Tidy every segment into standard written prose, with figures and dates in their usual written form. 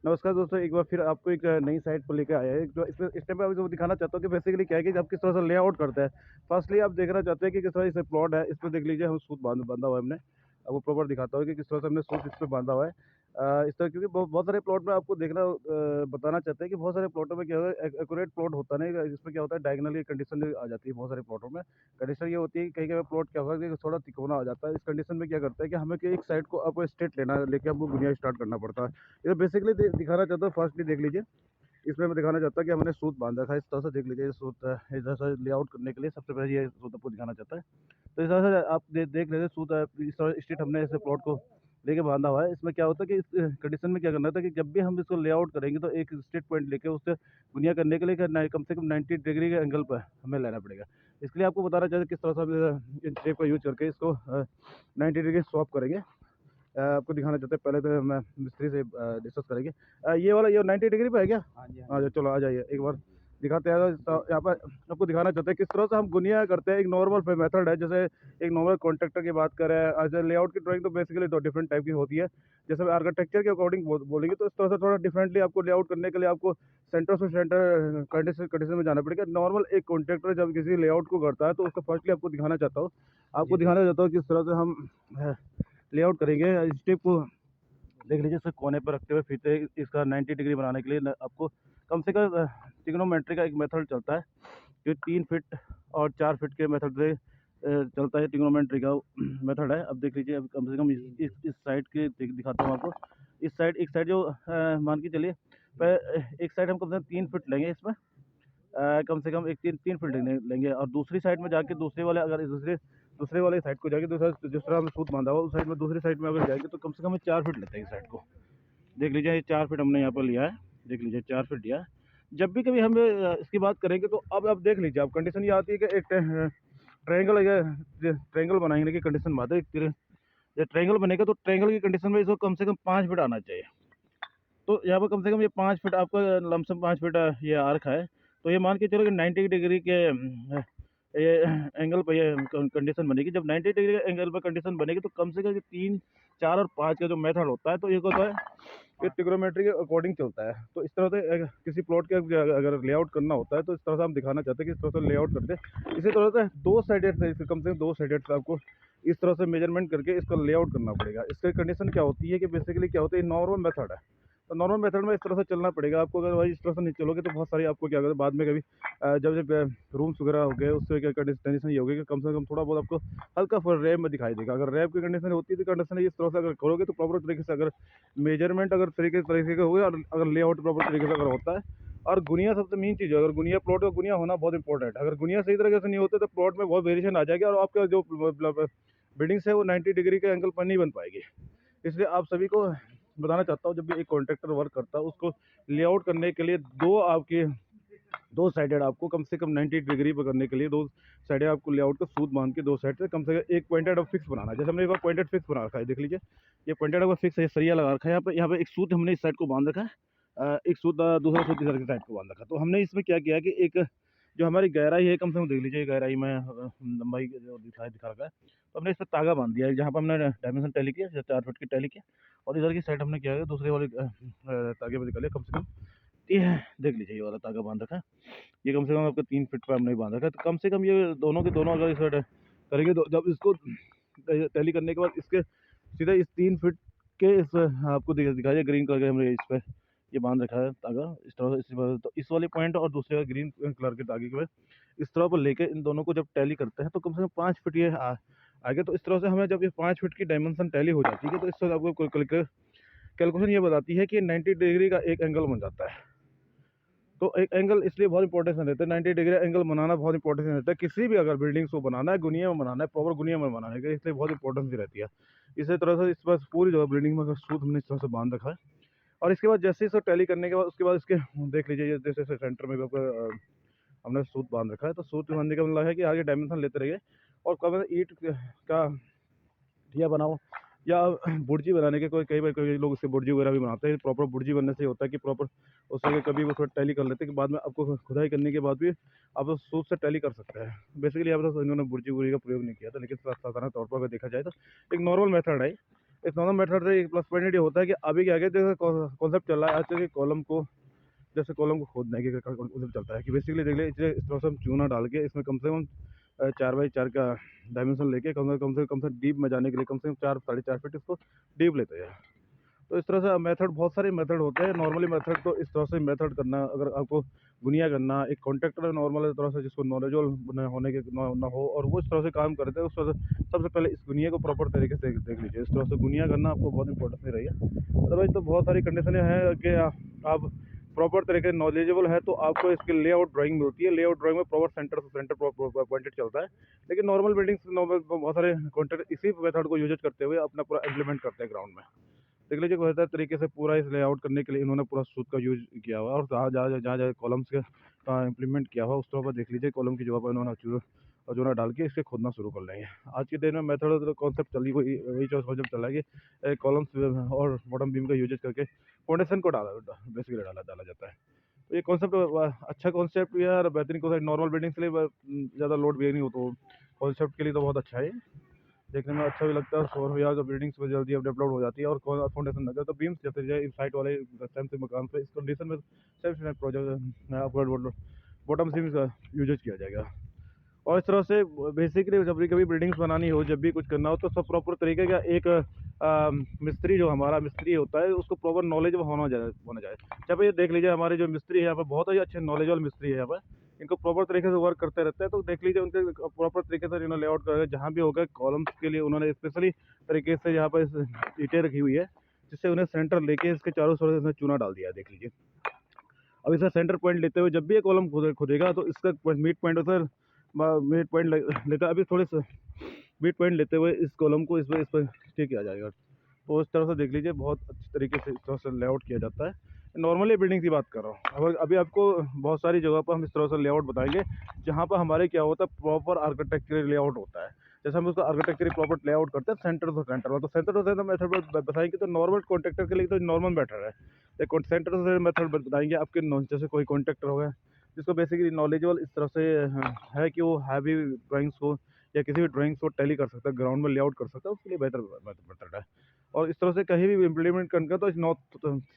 नमस्कार दोस्तों, एक बार फिर आपको एक नई साइट पर लेके आया है। जो इस टाइम पे आपको दिखाना चाहता हूँ कि बेसिकली क्या है कि आप किस तरह से लेआउट करते हैं। फर्स्टली आप देखना चाहते हैं कि किस तरह से प्लॉट है, इस पे देख लीजिए हम सूत बाँधा हुआ है हमने। आपको प्रॉपर दिखाता हूँ कि किस तरह से हमने सूत इस पे बाँधा हुआ है। इस तरह क्योंकि बहुत सारे प्लॉट में आपको देखना बताना चाहते हैं कि बहुत सारे प्लॉटों में क्या होता है, एक्यूरेट प्लॉट होता नहीं है। इसमें क्या होता है, डायगोनल कंडीशन आ जाती है बहुत सारे प्लॉटों में। कंडीशन ये होती है कि कहीं-कहीं प्लॉट क्या होगा कि थोड़ा तिकोना आ जाता है। इस कंडीशन में क्या करता है कि हमें कि एक साइड को आपको स्ट्रेट लेके आपको गुनिया स्टार्ट करना पड़ता है। ये बेसिकली दिखाना चाहता हूँ, फर्स्टली देख लीजिए। इसमें मैं दिखाना चाहता हूँ कि हमने सूत बांधा था। इस तरह से देख लीजिए, ये सूत इधर से लेआउट करने के लिए सबसे पहले ये सूत आपको दिखाना चाहता है। तो इस तरह से आप देख लीजिए सूत इस तरह स्ट्रेट हमने ऐसे प्लॉट को लेके बांधा हुआ है। इसमें क्या होता है कि इस कंडीशन में क्या करना था कि जब भी हम इसको लेआउट करेंगे तो एक स्ट्रेट पॉइंट लेके उससे गुनिया करने के लिए कम से कम 90 डिग्री के एंगल पर हमें लेना पड़ेगा। इसके लिए आपको बताना चाहिए किस तरह से हम इन टेप का यूज करके इसको 90 डिग्री स्वैप करेंगे। आपको दिखाना चाहते हैं। पहले तो मैं मिस्त्री से डिस्कस करेंगे। ये वाला ये 90 डिग्री पे है क्या? हाँ जी, हाँ हाँ जी। जी, चलो आ जाइए एक बार दिखाते हैं। तो यहाँ पर आपको दिखाना चाहते हैं किस तरह से हम गुनिया करते हैं। एक नॉर्मल मेथड है, जैसे एक नॉर्मल कॉन्ट्रैक्टर की बात करें। जैसे लेआउट की ड्राइंग तो बेसिकली दो डिफरेंट टाइप की होती है। जैसे आर्किटेक्चर के अकॉर्डिंग बोलेंगे तो इस तरह से थोड़ा डिफरेंटली आपको लेआउट करने के लिए आपको सेंटर से सेंटर कंडीशन में जाना पड़ेगा। नॉर्मल एक कॉन्ट्रैक्टर जब किसी लेआउट को करता है तो उसको फर्स्टली आपको दिखाना चाहता हूँ, जी, जी। किस तरह से हम लेआउट करेंगे। स्टेप को देख लीजिए, इसे कोने पर रखते हुए फिर इसका 90 डिग्री बनाने के लिए आपको कम से कम ट्रिग्नोमेट्री का एक मेथड चलता है जो 3 फीट और 4 फीट के मेथड से चलता है। ट्रिग्नोमेट्री का मेथड है। अब देख लीजिए, अब कम से कम इस साइड के दिखाता हूँ आपको। इस साइड एक साइड जो मान के चलिए, एक साइड हम कम से कम 3 फीट लेंगे इसमें। कम से कम एक तीन तीन फील्ड लेंगे और दूसरी साइड में जाके दूसरे वाले अगर दूसरे वाले साइड को जाके दूसरा हमने सूत बांधा हुआ उस साइड में, दूसरी साइड में अगर जाएंगे तो कम से कम 4 फीट लेते हैं इस साइड को। देख लीजिए, ये 4 फीट हमने यहाँ पर लिया है। देख लीजिए, 4 फीट लिया है। जब भी कभी हम इसकी बात करेंगे तो अब आप देख लीजिए, अब कंडीशन ये आती है कि एक ट्रायंगल या ट्रायंगल बनाने की कंडीशन बात है। ट्रायंगल बनेगा तो ट्रायंगल की कंडीशन में इसको कम से कम 5 फीट आना चाहिए। तो यहाँ पर कम से कम ये 5 फीट आपका लमसम 5 फीट ये आर्क है। तो ये मान के चलो कि 90 डिग्री के ये एंगल पर ये कंडीशन बनेगी। जब 90 डिग्री के एंगल पर कंडीशन बनेगी तो कम से कम 3, 4 और 5 का जो मेथड होता है तो ये होता है कि ट्रिग्नोमेट्री के अकॉर्डिंग चलता है। तो इस तरह से किसी प्लॉट के अगर लेआउट करना होता है तो इस तरह से हम दिखाना चाहते हैं कि इस तरह से लेआउट करते हैं। इसी तरह से दो साइडेड से कम से कम 2 साइडेड से आपको इस तरह से मेजरमेंट करके इसका लेआउट करना पड़ेगा। इसकी कंडीशन क्या होती है कि बेसिकली क्या होता है, नॉर्मल मेथड है। तो नॉर्मल मेथड में इस तरह से चलना पड़ेगा आपको। अगर भाई इस तरह से नहीं चलोगे तो बहुत सारी आपको क्या होगा बाद में कभी जब रूम्स वगैरह हो गए उससे क्या कंडीशन ये होगी कि कम से कम थोड़ा बहुत आपको हल्का फुल रैप में दिखाई देगा। अगर रैप की कंडीशन होती है तो कंडीशन इस तरह से अगर करोगे तो प्रॉपर तरीके से अगर मेजरमेंट अगर तरीके का हुआ और अगर लेआउट प्रॉपर तरीके से अगर होता है। और गुनिया सबसे मेन चीज़ है। अगर गुनिया प्लॉट का गुनिया होना बहुत इंपॉर्टेंट है। अगर गुनिया सही तरीके से नहीं होते तो प्लॉट में बहुत वेरिएशन आ जाएगी और आपका जो बिल्डिंग्स है वो 90 डिग्री के एंगल पर नहीं बन पाएगी। इसलिए आप सभी को बताना चाहता हूँ, जब भी एक कॉन्ट्रैक्टर वर्क करता है उसको लेआउट करने के लिए दो साइडेड आपको कम से कम 90 डिग्री पर करने के लिए दो साइडेड आपको लेआउट को सूत बांध के दो साइड से कम से कम एक पॉइंटेड अब फिक्स बनाना है। जैसे हमने एक बार पॉइंटेड फिक्स बना रखा है, देख लीजिए ये पॉइंटेड अब फिक्स है, सरिया लगा रखा है। यहाँ पे एक सूत हमने इस साइड को बांध रखा है, एक सूत दूसरा सूत इधर की साइड को बांध रखा है। तो हमने इसमें क्या किया कि एक जो हमारी गहराई है, कम से कम देख लीजिए गहराई में लंबाई जो दिखा रखा है। तो हमने इस पर तागा बांध दिया है, जहाँ पर हमने डायमेंशन टैली किया, 4 फीट की टैली किया। और इधर की साइड हमने क्या है दूसरे वाले तागे में निकाले कम से कम। ये देख लीजिए, ये वाला तागा बांध रखा है। ये कम से कम आपका 3 फीट पे हमने बांध रखा है। तो कम से कम ये दोनों के दोनों अगर इस करेंगे तो जब इसको टैली करने के बाद इसके सीधा इस 3 फीट के इस आपको दिखाइए ग्रीन कलर के हमने इस पे ये बांध रखा है तागा इस तरह से। तो इस वाले पॉइंट और दूसरे ग्रीन कलर के तागे के इस तरह पर लेके इन दोनों को जब टैली करते हैं तो कम से कम 5 फीट ये आगे। तो इस तरह से हमें जब ये 5 फीट की डायमेंशन टैली हो जाती है तो इस तरह आपको कैलकुलेशन ये बताती है कि 90 डिग्री का एक एंगल बन जाता है। तो एक एंगल इसलिए बहुत इंपॉर्टेंस रहता है, 90 डिग्री एंगल बनाना बहुत इंपॉर्टेंस रहता है। किसी भी अगर बिल्डिंग्स को बनाना है, गुनिया में बनाना है, प्रॉपर गुनिया में बनाने के इसलिए बहुत इंपॉर्टेंस रहती है। इसी तरह से इस पर पूरी जगह बिल्डिंग में अगर सूत हमने इस तरह से बांध रखा है। और इसके बाद जैसे इसको टैली करने के बाद उसके बाद इसके देख लीजिए, जैसे सेंटर में भी आपका हमने सूत बांध रखा है। तो सूत बांधने का मतलब है कि आगे डायमेंशन लेते रहिए। और कब ईंट का ठिया बनाओ या बुर्जी बनाने के कई बार कई लोग उससे बुर्जी वगैरह भी बनाते हैं। प्रॉपर बुर्जी बनने से होता है कि प्रॉपर उससे कभी वो थोड़ा टैली कर लेते हैं कि बाद में आपको खुदाई करने के बाद भी आप उस सूत से टैली कर सकते हैं। बेसिकली यहाँ पर तो इन्होंने बुर्जी वुर्जी का प्रयोग नहीं किया था, लेकिन साधारण तौर पर अगर देखा जाए तो एक नॉर्मल मेथड है। इस नॉर्मल मेथड से एक प्लस पॉइंट ये होता है कि अभी क्या है, जैसे कॉन्सेप्ट चल रहा है आजकल के कॉलम को, जैसे कॉलम को खोदने के कॉन्सेप्ट चलता है कि बेसिकली देख लीजिए इस तरह से हम चूना डाल के इसमें कम से कम 4x4 का डायमेंशन लेके कम से डीप में जाने के लिए कम से कम 4 साढ़े 4 फीट इसको डीप लेते हैं। तो इस तरह से मेथड, बहुत सारे मेथड होते हैं। नॉर्मली मेथड तो इस तरह से मेथड करना, अगर आपको गुनिया करना, एक कॉन्ट्रैक्टर नॉर्मल तरह से जिसको नॉलेजेबल होने के ना हो और वो इस तरह से काम करते हैं, उस तरह से सबसे पहले इस गुनिया को प्रॉपर तरीके से देख लीजिए। इस तरह से गुनिया करना आपको बहुत इंपॉर्टेंट नहीं रही है। अदरवाइज तो बहुत सारी कंडीशनें हैं कि आप प्रॉपर तरीके से नॉलेजेबल है तो आपको इसकी लेआउट ड्राइंग मिलती है। लेआउट ड्राइंग में प्रॉपर सेंटर से सेंटर पॉइंटेड चलता है। लेकिन नॉर्मल बिल्डिंग्स बहुत सारे कॉन्ट्रैक्टर इसी मेथड को यूज करते हुए अपना पूरा इम्प्लीमेंट करते हैं ग्राउंड में। देख लीजिए बेहतर तरीके से पूरा इस लेआउट करने के लिए इन्होंने पूरा सूत का यूज किया हुआ है, और जहाँ कॉलम्स का इम्प्लीमेंट किया हुआ उस तरह पर देख लीजिए कॉलम की जगह पर इन्होंने चूना डाल के इसके खोदना शुरू कर लेंगे। आज के दिन में मेथड कॉन्सेप्ट चली वही कॉन्सेप्ट चला है कि कॉलम्स और बॉटम बीम का यूज करके फाउंडेशन को बेसिकली डाला जाता है। तो ये कॉन्सेप्ट अच्छा कॉन्सेप्ट यार, बेहतरीन कॉन्सेप्ट, नॉर्मल बिल्डिंग्स के लिए ज़्यादा लोड भी नहीं हो, तो कॉन्सेप्ट के लिए तो बहुत अच्छा है। देखने में अच्छा भी लगता है और शोर या तो बिल्डिंग्स में जल्दी डेवलप हो जाती है। और फाउंडेशन लगा तो बीम्स जैसे साइड वाले सेम से मकान पे इस कंडीशन में सेल्फ प्रोजेक्ट बॉटम सीम्स का यूज किया जाएगा। और इस तरह से बेसिकली जब भी कभी बिल्डिंग्स बनानी हो, जब भी कुछ करना हो, तो सब प्रॉपर तरीके का एक मिस्त्री, जो हमारा मिस्त्री होता है, उसको प्रॉपर नॉलेज होना जाए। जब ये देख लीजिए हमारे जो मिस्त्री है यहाँ पर बहुत ही अच्छे नॉलेजेबल मिस्त्री है यहाँ पर, इनको प्रॉपर तरीके से वर्क करते रहते हैं। तो देख लीजिए उनके प्रॉपर तरीके से इन्होंने लेआउट कर जहाँ भी होगा कॉलम्स के लिए उन्होंने स्पेशली तरीके से यहाँ पर ईंटें रखी हुई है, जिससे उन्हें सेंटर लेके इसके चारों तरफ इसमें चूना डाल दिया है। देख लीजिए अब इसका सेंटर पॉइंट लेते हुए जब भी ये कॉलम खुदेगा तो इसका मिड पॉइंट उधर मिड पॉइंट लेता, अभी थोड़े से मिड पॉइंट लेते हुए इस कॉलम को इस पर ठीक किया जाएगा। तो इस तरह से देख लीजिए बहुत अच्छी तरीके से इस तरह से लेआउट किया जाता है। नॉर्मली बिल्डिंग की बात कर रहा हूँ। अब अभी आपको बहुत सारी जगह पर हम इस तरह से लेआउट बताएंगे जहाँ पर हमारे क्या होता है, प्रॉपर आर्किटेक्चरल लेआउट होता है। जैसे हम उसको आर्किटेक्चरल प्रॉपर लेआउट करते हैं सेंटर टू सेंटर, तो सेंटर टू सेंटर मेथड बताएंगे तो नॉर्मल कॉन्ट्रैक्टर के लिए तो नॉर्मल मेथड है। एक सेंटर टू सेंटर मेथड बताएंगे आपके जैसे कोई कॉन्ट्रैक्टर होगा जिसको बेसिकली नॉलेजेबल इस तरह से है कि वो हैवी ड्राइंग्स को या किसी भी ड्राइंग्स को टैली कर सकता है, ग्राउंड में लेआउट कर सकता है, उसके लिए बेहतर मेथड है। और इस तरह से कहीं भी इम्प्लीमेंट करने का तो नॉट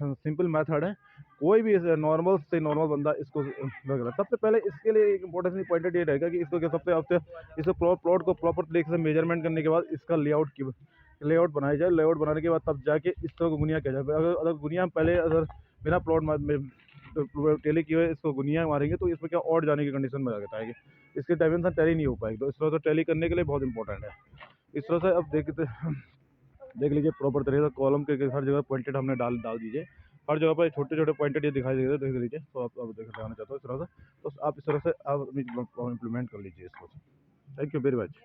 सिंपल मेथड है। कोई भी नॉर्मल से नॉर्मल बंदा इसको लग रहा है। सबसे पहले इसके लिए एक इंपॉर्टेंट पॉइंट ये रहेगा कि इसको सबसे आपसे इसको प्लॉट को प्रॉपर तरीके से मेजरमेंट करने के बाद इसका लेआउट बनाया जाए। लेआउट बनाने के बाद तब जाके इस तरह को गुनिया किया जाए। अगर गुनिया पहले अगर बिना प्लॉट टेली किए हुए इसको गुनिया मारेंगे तो इसमें क्या और जाने की कंडीशन में आ जाता है, इसकी डायमेंशन टैली नहीं हो पाएगी। तो इस तरह से टैली करने के लिए बहुत इंपॉर्टेंट है। इस तरह से अब देख लीजिए प्रॉपर तरीके से कॉलम के हर जगह पॉइंटेड हमने डाल डाल दीजिए। हर जगह पर छोटे छोटे पॉइंटेड ये दिखाई देते देख लीजिए। तो आप दिखाना चाहते हो इस तरह से, तो आप इस तरह से आप इम्प्लीमेंट कर लीजिए इसको। Thank you very much.